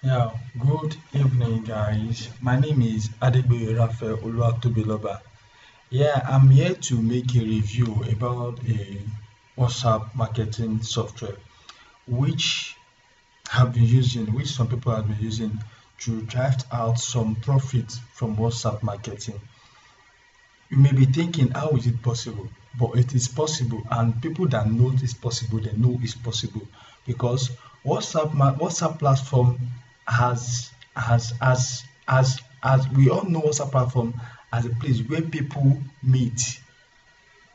Yeah, good evening, guys. My name is Adegboye Raphael Oluwatobiloba. Yeah, I'm here to make a review about a WhatsApp marketing software which which some people have been using to drive out some profit from WhatsApp marketing. You may be thinking, how is it possible? But it is possible, and people that know it's possible, they know it's possible because WhatsApp platform has we all know WhatsApp platform as a place where people meet,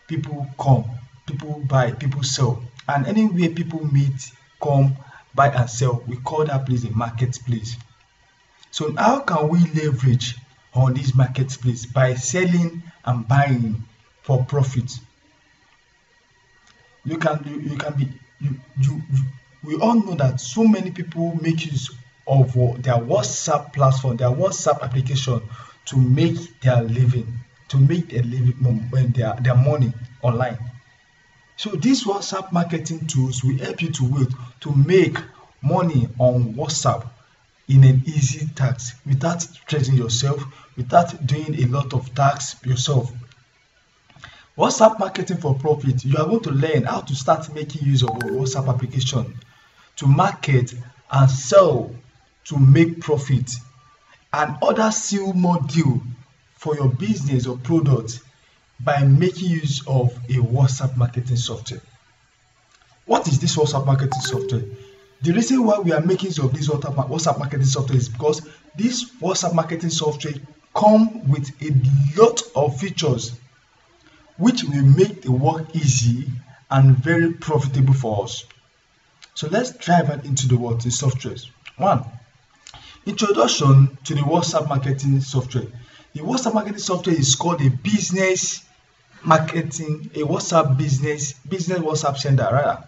people come, people buy, people sell, and anywhere people meet, come, buy and sell, we call that place a marketplace. So how can we leverage on this marketplace by selling and buying for profit? You can be you we all know that so many people make use of their WhatsApp platform, their WhatsApp application to make their living, to make their living when their money online. So these WhatsApp marketing tools will help you to make money on WhatsApp in an easy task without stressing yourself, without doing a lot of tasks yourself. WhatsApp marketing for profit, you are going to learn how to start making use of a WhatsApp application to market and sell to make profit and other seal more deal for your business or product by making use of a WhatsApp marketing software. What is this WhatsApp marketing software? The reason why we are making use of this WhatsApp marketing software is because this WhatsApp marketing software come with a lot of features which will make the work easy and very profitable for us. So let's dive right into the softwares. One, introduction to the WhatsApp marketing software. The WhatsApp marketing software is called a business marketing, a WhatsApp business WhatsApp sender rather.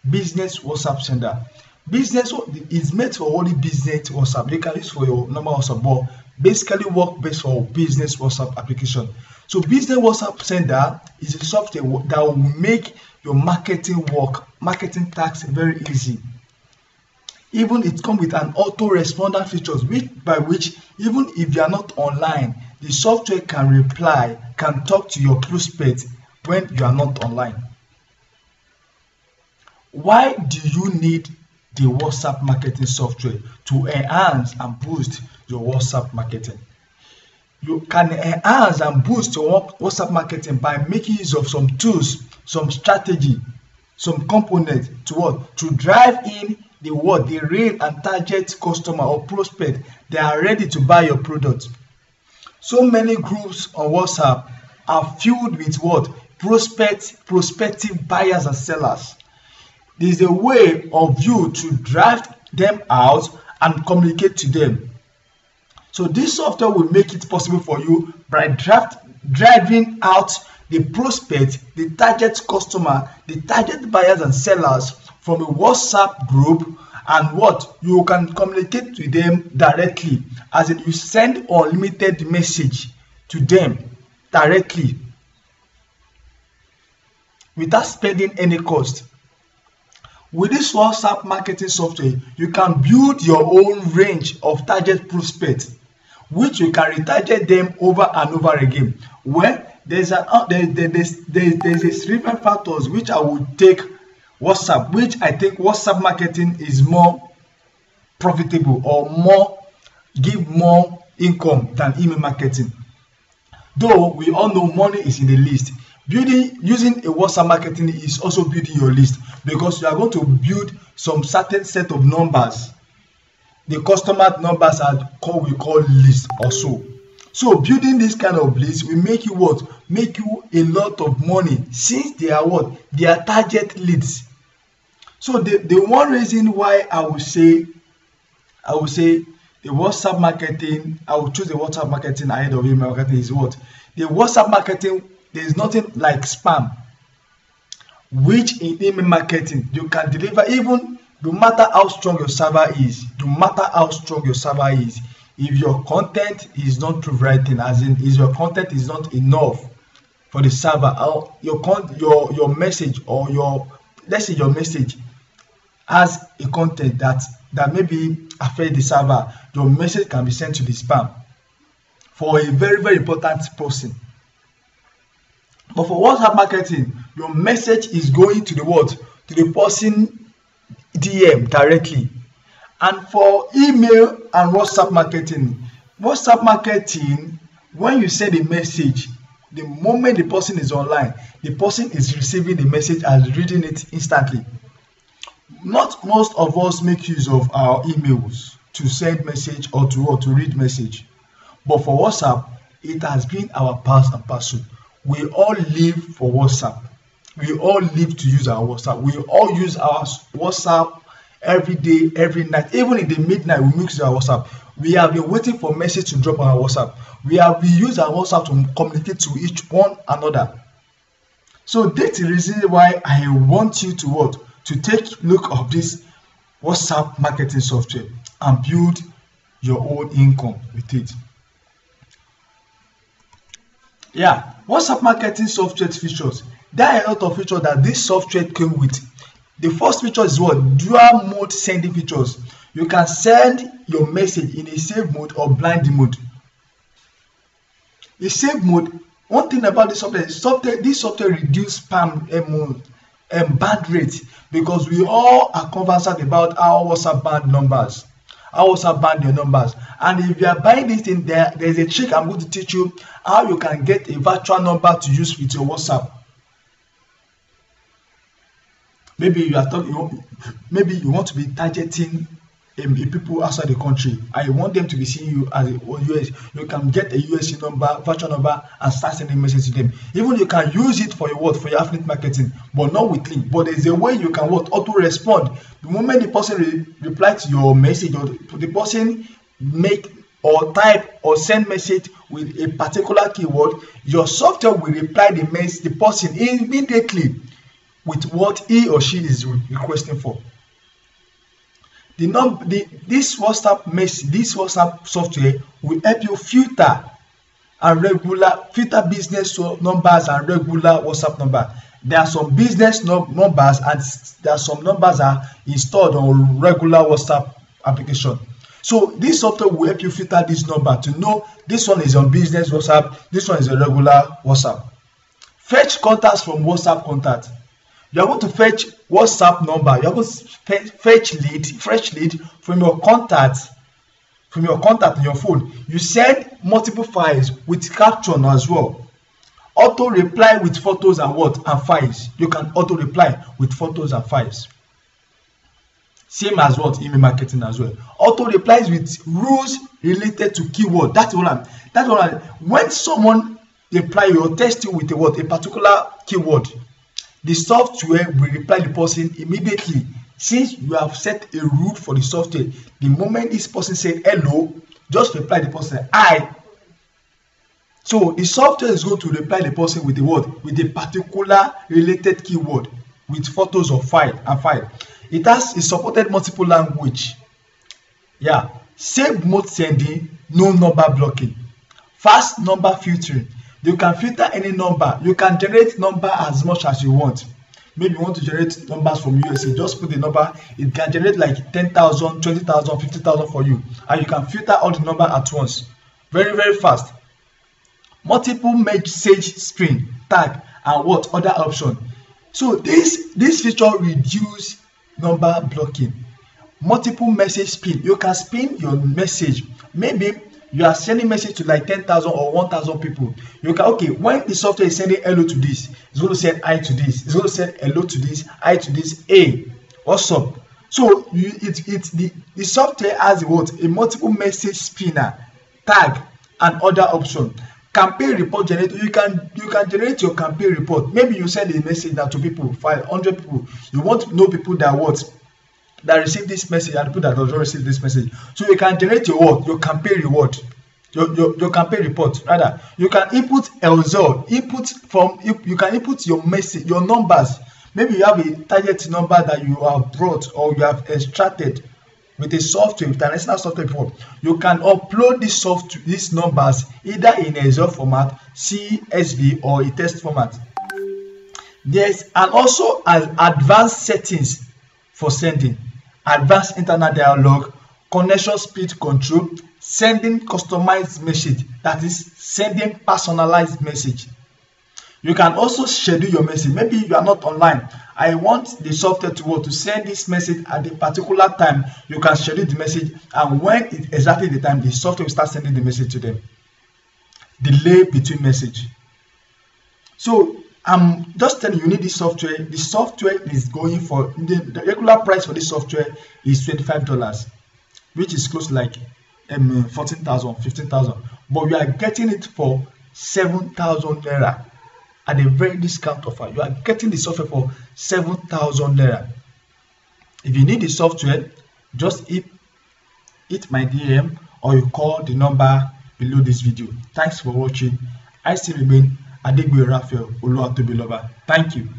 Business WhatsApp sender. Business is made for only business WhatsApp. You can use for your normal WhatsApp, but basically work based for business WhatsApp application. So business WhatsApp sender is a software that will make your marketing task very easy. Even it comes with an autoresponder features by which even if you are not online, the software can reply, can talk to your prospect when you are not online. Why do you need the WhatsApp marketing software? To enhance and boost your WhatsApp marketing. You can enhance and boost your WhatsApp marketing by making use of some tools, some strategy, some components to drive in the real and target customer or prospect that are ready to buy your product. So many groups on WhatsApp are filled with prospective buyers and sellers. There is a way of you to drive them out and communicate to them. So this software will make it possible for you by driving out the prospect, the target customer, the target buyers and sellers from a WhatsApp group, and you can communicate with them directly, as in you send unlimited message to them directly without spending any cost. With this WhatsApp marketing software, you can build your own range of target prospects, which you can retarget them over and over again. Well, there's a several factors which I would take WhatsApp, which I think WhatsApp marketing is more profitable or give more income than email marketing. Though we all know money is in the list, using a WhatsApp marketing is also building your list, because you are going to build some certain set of numbers. The customer numbers we call list or so. So building this kind of list will make you make you a lot of money, since they are they are target leads. So the one reason why I would say the WhatsApp marketing, I would choose the WhatsApp marketing ahead of email marketing is the WhatsApp marketing, there is nothing like spam, which in email marketing you can deliver. Even no matter how strong your server is, if your content is not writing, as in if your content is not enough for the server, or your message, or your message has a content that that maybe affect the server, your message can be sent to the spam for a very, very important person. But for WhatsApp marketing, your message is going to the what? To the person DM directly. And for email and WhatsApp marketing, when you send a message, the moment the person is online, the person is receiving the message and reading it instantly. Not most of us make use of our emails to send message or to read message. But for WhatsApp, it has been our part and parcel. We all live for WhatsApp. We all live to use our WhatsApp. We all use our WhatsApp every day, every night. Even in the midnight, we use our WhatsApp. We have been waiting for message to drop on our WhatsApp. We use our WhatsApp to communicate to each one another. So that's the reason why I want you to take look of this WhatsApp marketing software and build your own income with it. Yeah, WhatsApp marketing software features. There are a lot of features that this software came with. The first feature is what? Dual mode sending features. You can send your message in a safe mode or blind mode. The safe mode, one thing about this software reduces spam band rate, because we all are conversant about our WhatsApp band numbers. Our WhatsApp band your numbers. And if you are buying this thing, there's a trick I'm going to teach you how you can get a virtual number to use with your WhatsApp. Maybe you want to be targeting people outside the country, and you want them to be seeing you as a US. You can get a USC number, virtual number, and start sending messages to them. Even you can use it for your affiliate marketing, but not with link. But there's a way you can auto respond. The moment the person replies to your message, or the person make or type or send message with a particular keyword, your software will reply the person immediately with what he or she is requesting for. This WhatsApp software will help you filter business numbers and regular WhatsApp number. There are some business numbers, and there are some numbers that are installed on regular WhatsApp application. So this software will help you filter this number to know this one is on business WhatsApp, this one is a regular WhatsApp. Fetch contacts from WhatsApp contact. You are going to fetch WhatsApp number. You are going to fetch fresh lead from your contact in your phone. You send multiple files with caption as well. Auto reply with photos and files. You can auto reply with photos and files. Same as email marketing as well. Auto replies with rules related to keyword. That's what when someone reply or test you with a particular keyword, the software will reply the person immediately, since you have set a rule for the software. The moment this person said hello, just reply the person hi. So the software is going to reply the person with with a particular related keyword with photos of file. It supported multiple language. Yeah, safe mode sending, no number blocking, fast number filtering. You can filter any number. You can generate number as much as you want. Maybe you want to generate numbers from USA, just put the number. It can generate like 10,000, 20,000, 50,000 for you, and you can filter all the number at once. Very, very fast. Multiple message string, tag, and other option. So this feature reduce number blocking. Multiple message spin. You can spin your message. Maybe you are sending message to like 10,000 or 1,000 people. You can, when the software is sending hello to this, it's going to send hi to this. It's going to send hello to this, hi to this, hey, what's up? So the software has a multiple message spinner, tag, and other option. Campaign report generator. You can generate your campaign report. Maybe you send a message now to people, 500 people. You want to know people that receive this message and people that don't receive this message. So you can generate your campaign reward, your campaign report rather. You can input you can input your message, your numbers. Maybe you have a target number that you have brought or you have extracted with a software, with an external software report. You can upload these numbers either in a Excel format, CSV, or a text format. There's also advanced settings for sending. advanced internal dialogue, connection speed control, sending customized message, that is sending personalized message. You can also schedule your message. Maybe you are not online. I want the software to work to send this message at a particular time. You can schedule the message, and when it exactly the time, the software will start sending the message to them. Delay between message. So I'm just telling you, you need this software. The software is going for the regular price for this software is $25, which is close to like 14,000, 15,000. But we are getting it for 7,000 naira. At a very discount offer. You are getting the software for 7,000 naira. If you need the software, just hit my DM or you call the number below this video. Thanks for watching. I still remain Adegboye Raphael Oluwatobiloba. Thank you.